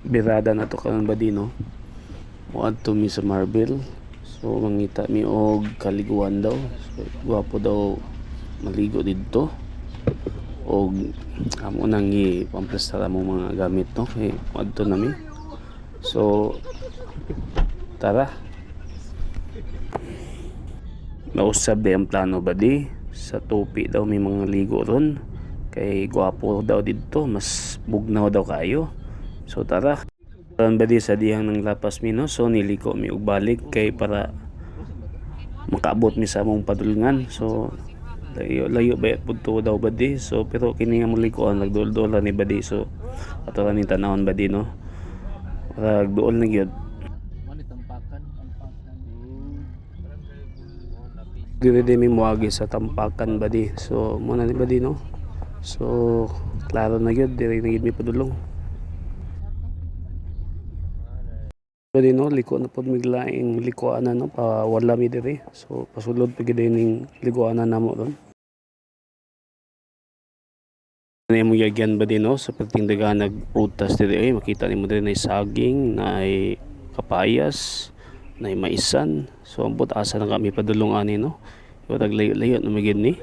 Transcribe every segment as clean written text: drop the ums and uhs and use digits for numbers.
birada na to karon ba di no. Muadto mi sa Marble. So mangita mi og kaliguan daw. So gwapo daw maligo didto. Og amo nang i-pamplastara mo mga gamit no kay muadto na mi. So tara. Mausab di ang plano ba di? Sa Tupi daw may mga ligo ron. Kay gwapo daw dito, mas bugnaw daw kayo. So tara. Karon ba di sa dihang ng lapas mi no? So niliko mi og balik kay para makaabot mi sa among padulngan. So layo ba pudto daw ba di? So pero kini nga malikoan nagdol-dol ni ba di? So ato ra ni tanawon ba di no? Para duol na gyud. Dire di mi muagi sa Tampakan ba di. So mo na ni ba di no. So klaro na gyud dire na gyud mi padulong. Ba di no liko na pod miglaing likuan na no pa wala mi dire. So pasulod pa gid ning likuan na namo ron. Ano mo yagyan ba di no sa pagtingdaga nagprutas dire ay makita nimo dire na saging na ay kapayas na maisan. So ambot asa na kami padulong ani no. Yo taglayo-layo na magid ni.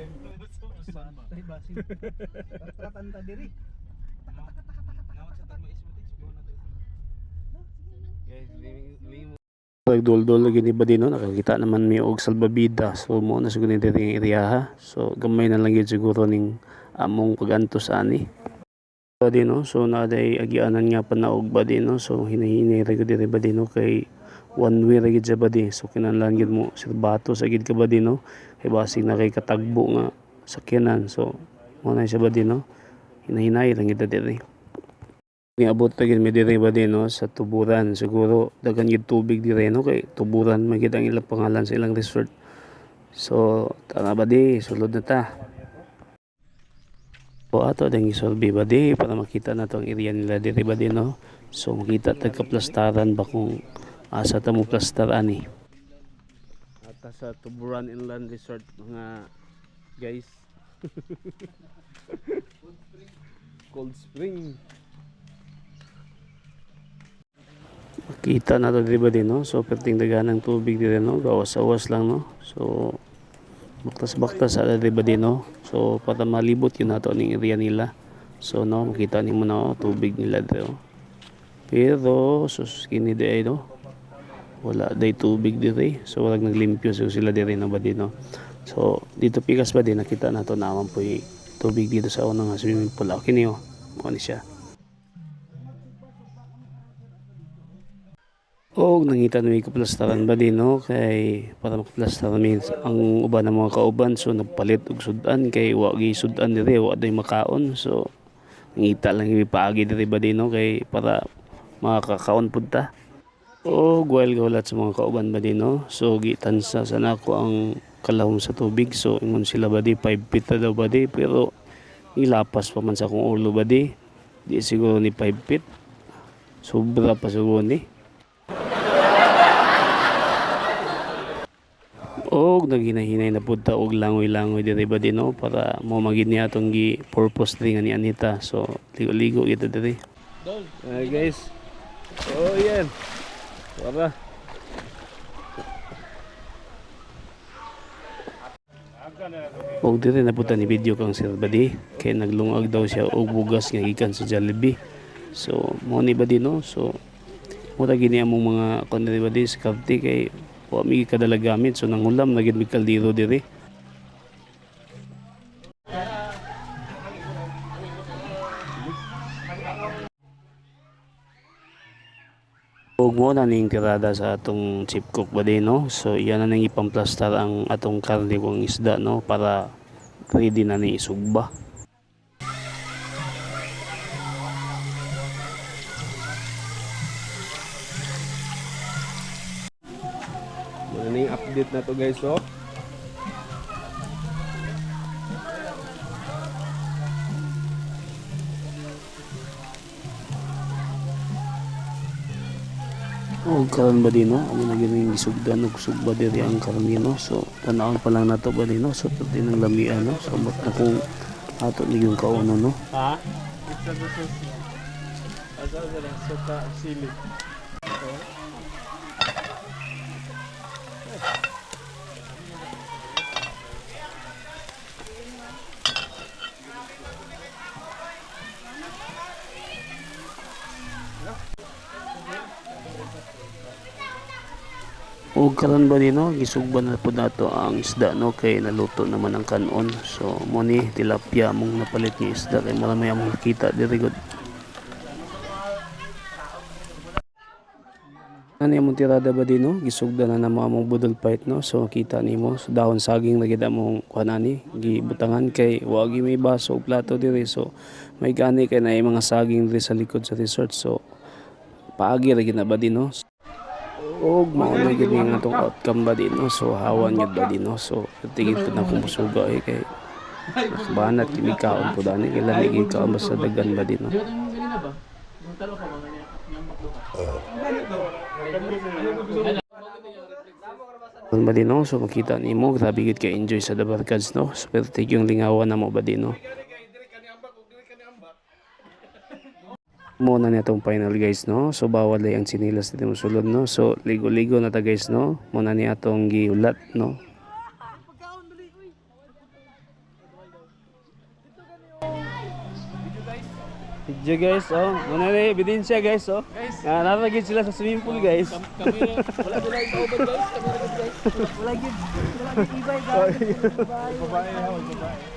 Nagdol-dol lagi ni ba din no nakakita naman mi og salbabida. So mo na siguro ni diri area ha. So gamay na lang gyud siguro ning among pagantos ani. So di no so naday agianan nga panaog ba din no. So hinahinay ra gyud diri ba din no kay one way ra gyud sa ba di. So kinahanglan gyud mo sirbato sa gid ka ba din no. Kay basig na kay katagbo nga sakyanan. So mo na siya ba din no. Hinahinay lang gyud diri. Niabot na gid mi diri ba din no sa Tuburan siguro daghan gid tubig dire no kay Tuburan magid ang ilang pangalan sa ilang resort. So tara ba di sulod na ta. So ato dang isolve ba di para makita na to ang area nila diri ba din no. So makita tag kaplastaran ba kung asa ta mo plastar ani. Ata sa Tuburan Inland Resort mga guys. Cold Spring. Makita na to diba din no. So perting dagan ng tubig dire no. Gawas-awas lang no. So baktas-baktas sa diba din no. So para malibot yun nato ning area nila. So no makita nimo na tubig nila dire no. Pero sus kini di no. Wala day tubig dire. So wala naglimpyo so sila dire na ba din no. So dito pikas ba din nakita nato naman po yung tubig dito sa unang swimming pool. Okay niyo. Mo ni siya. O nangita na may kaplastaran ba din no kay para makaplastaran mi ang uban ng mga kauban so nagpalit og sudan kay wa gi sudan dire wa day makaon so nangita lang mi paagi dire ba din no kay para makakaon pud ta. O while gulat sa mga kauban ba din no so gitansa sa nako ang kalahom sa tubig so ingon sila ba di 5 feet daw ba di pero ilapas pa man sa akong ulo ba di siguro ni 5 feet sobra pa siguro ni. Og naghinay-hinay na pud ta og langoy-langoy diri ba din no para mo magid niya atong gi purpose diri nga ni Anita. So ligo-ligo kita diri. Guys. Oh yan. Tara. Og diri na pud ni video kang Sir Badi kay naglungag daw siya og bugas nga gikan sa Jollibee. So mo ni ba din no. So mo ta gini among mga kon diri ba di sa Cavite kay wa mi kadala gamit so nangulam na gid mi kaldero diri. Og mo na ning tirada sa atong chip cook ba din no. So iyan na nang ipamplastar ang atong karne kung isda no para ready na ni isugba. Muna na yung update na to guys so. O karon ba din no amo na gyud gisugdan og sugba diri ang karmino so tanawon pa lang nato ba din no so pati nang lamian no so mat na kung ato ni yung kauno no. Ha? Asa sila suka sili. O karon ba dino gisugban na po nato ang isda no kay naluto naman ang kanon. So mo ni tilapia mong napalit ni isda kay marami among kita diri gud. Ano yung tirada ba dino? Gisugda na na among budol fight no. So kita nimo so, dahon saging lagi among kuanani gibutangan kay wagi may baso ug plato diri. So may gani kay na mga saging diri sa likod sa resort. So paagi lagi na ba dino? Og mauna gid nga atong outcome ba din no. So hawan gyud ba din no. So tigid po na kung musuga kay nakabanat kini kaon po dani kay lami gid kaon basta daghan ba din no. Ano ba din no? So makita nimo grabe gid kay enjoy sa Dabarkads no. So pero tig yung lingawan na mo ba din no. Muna na itong final guys no. So bawal ay ang sinilas dito sulod no. So ligo-ligo na ta guys no. Muna ni atong giulat no. Video guys oh. Muna ni ebidensya guys oh. Naragid sila sa swimming pool guys. Kamera, wala sila ibaw guys. Kamera guys. Wala gid. Wala gid ibay guys. Babae ha, babae.